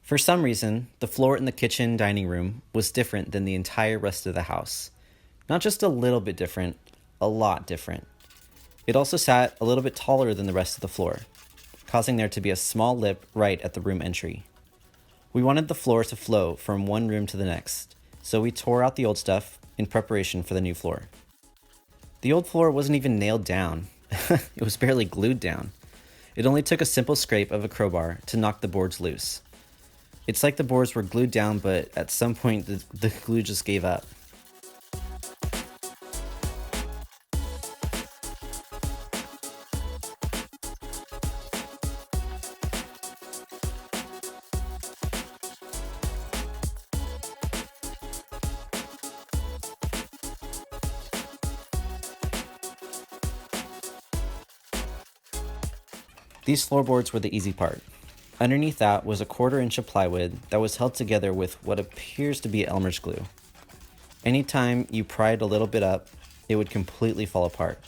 For some reason, the floor in the kitchen dining room was different than the entire rest of the house. Not just a little bit different, a lot different. It also sat a little bit taller than the rest of the floor, causing there to be a small lip right at the room entry. We wanted the floor to flow from one room to the next, so we tore out the old stuff in preparation for the new floor. The old floor wasn't even nailed down. It was barely glued down. It only took a simple scrape of a crowbar to knock the boards loose. It's like the boards were glued down, but at some point the glue just gave up. These floorboards were the easy part. Underneath that was a 1/4 inch of plywood that was held together with what appears to be Elmer's glue. Anytime you pry it a little bit up, it would completely fall apart.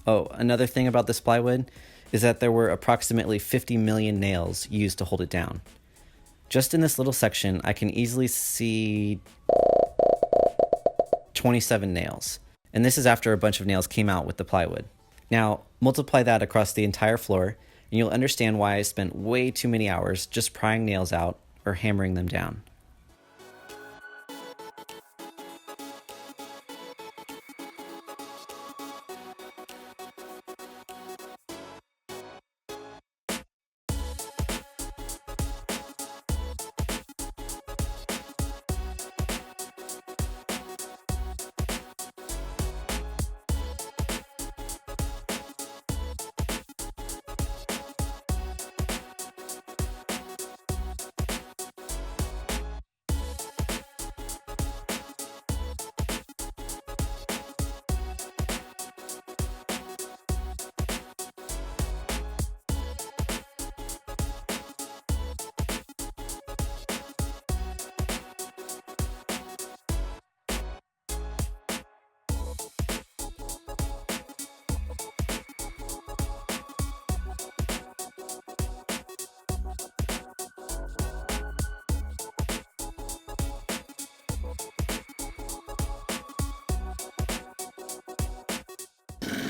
Oh, another thing about this plywood is that there were approximately 50 million nails used to hold it down. Just in this little section, I can easily see 27 nails. And this is after a bunch of nails came out with the plywood. Now, multiply that across the entire floor, and you'll understand why I spent way too many hours just prying nails out or hammering them down.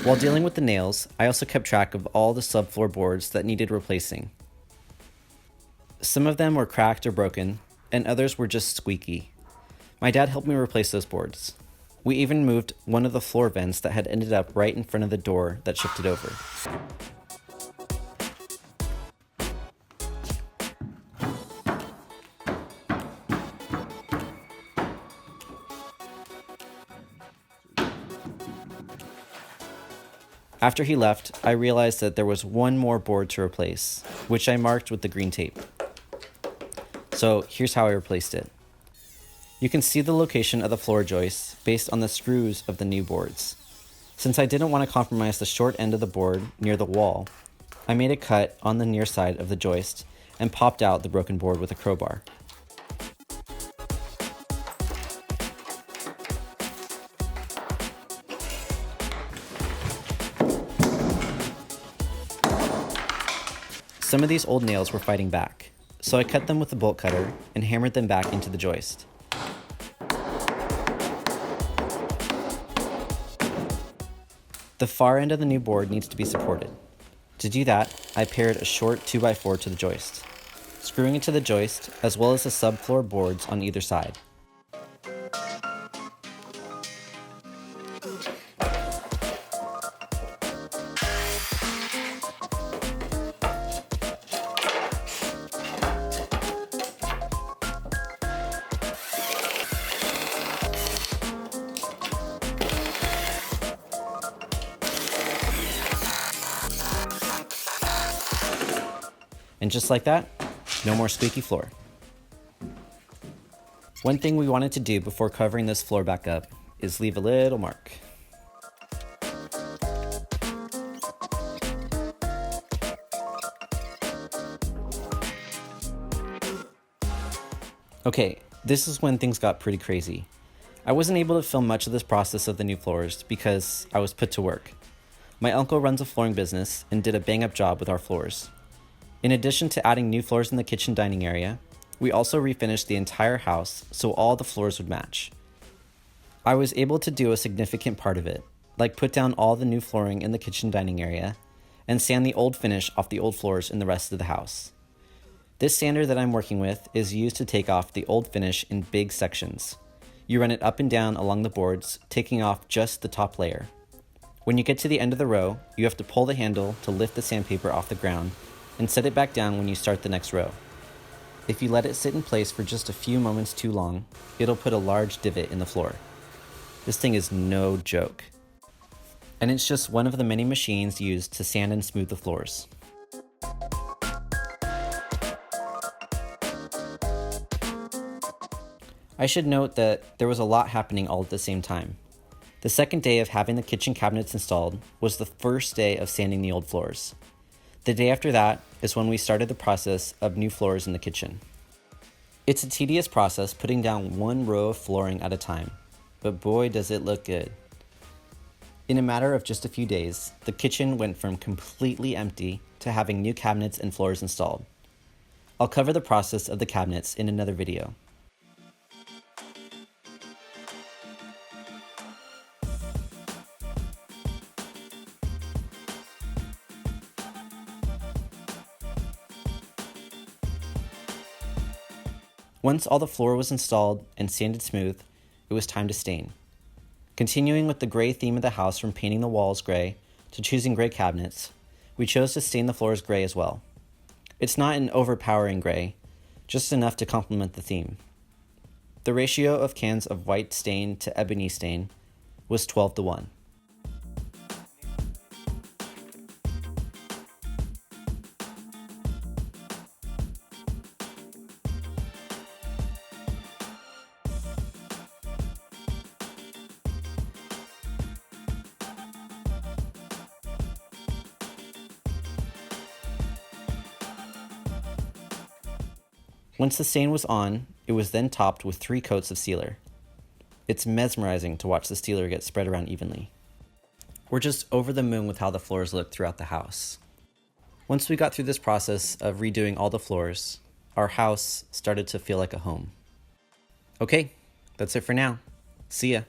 While dealing with the nails, I also kept track of all the subfloor boards that needed replacing. Some of them were cracked or broken, and others were just squeaky. My dad helped me replace those boards. We even moved one of the floor vents that had ended up right in front of the door that shifted over. After he left, I realized that there was one more board to replace, which I marked with the green tape. So here's how I replaced it. You can see the location of the floor joists based on the screws of the new boards. Since I didn't want to compromise the short end of the board near the wall, I made a cut on the near side of the joist and popped out the broken board with a crowbar. Some of these old nails were fighting back, so I cut them with a bolt cutter and hammered them back into the joist. The far end of the new board needs to be supported. To do that, I paired a short 2x4 to the joist, screwing it to the joist as well as the subfloor boards on either side. And just like that, no more squeaky floor. One thing we wanted to do before covering this floor back up is leave a little mark. Okay, This is when things got pretty crazy. I wasn't able to film much of this process of the new floors because I was put to work. My uncle runs a flooring business and did a bang-up job with our floors. In addition to adding new floors in the kitchen dining area, we also refinished the entire house so all the floors would match. I was able to do a significant part of it, like put down all the new flooring in the kitchen dining area and sand the old finish off the old floors in the rest of the house. This sander that I'm working with is used to take off the old finish in big sections. You run it up and down along the boards, taking off just the top layer. When you get to the end of the row, you have to pull the handle to lift the sandpaper off the ground and set it back down when you start the next row. If you let it sit in place for just a few moments too long, it'll put a large divot in the floor. This thing is no joke. And it's just one of the many machines used to sand and smooth the floors. I should note that there was a lot happening all at the same time. The second day of having the kitchen cabinets installed was the first day of sanding the old floors. The day after that is when we started the process of new floors in the kitchen. It's a tedious process putting down one row of flooring at a time, but boy does it look good. In a matter of just a few days, the kitchen went from completely empty to having new cabinets and floors installed. I'll cover the process of the cabinets in another video. Once all the floor was installed and sanded smooth, it was time to stain. Continuing with the gray theme of the house from painting the walls gray to choosing gray cabinets, we chose to stain the floors gray as well. It's not an overpowering gray, just enough to complement the theme. The ratio of cans of white stain to ebony stain was 12:1. Once the stain was on, it was then topped with 3 coats of sealer. It's mesmerizing to watch the sealer get spread around evenly. We're just over the moon with how the floors look throughout the house. Once we got through this process of redoing all the floors, our house started to feel like a home. Okay, that's it for now. See ya.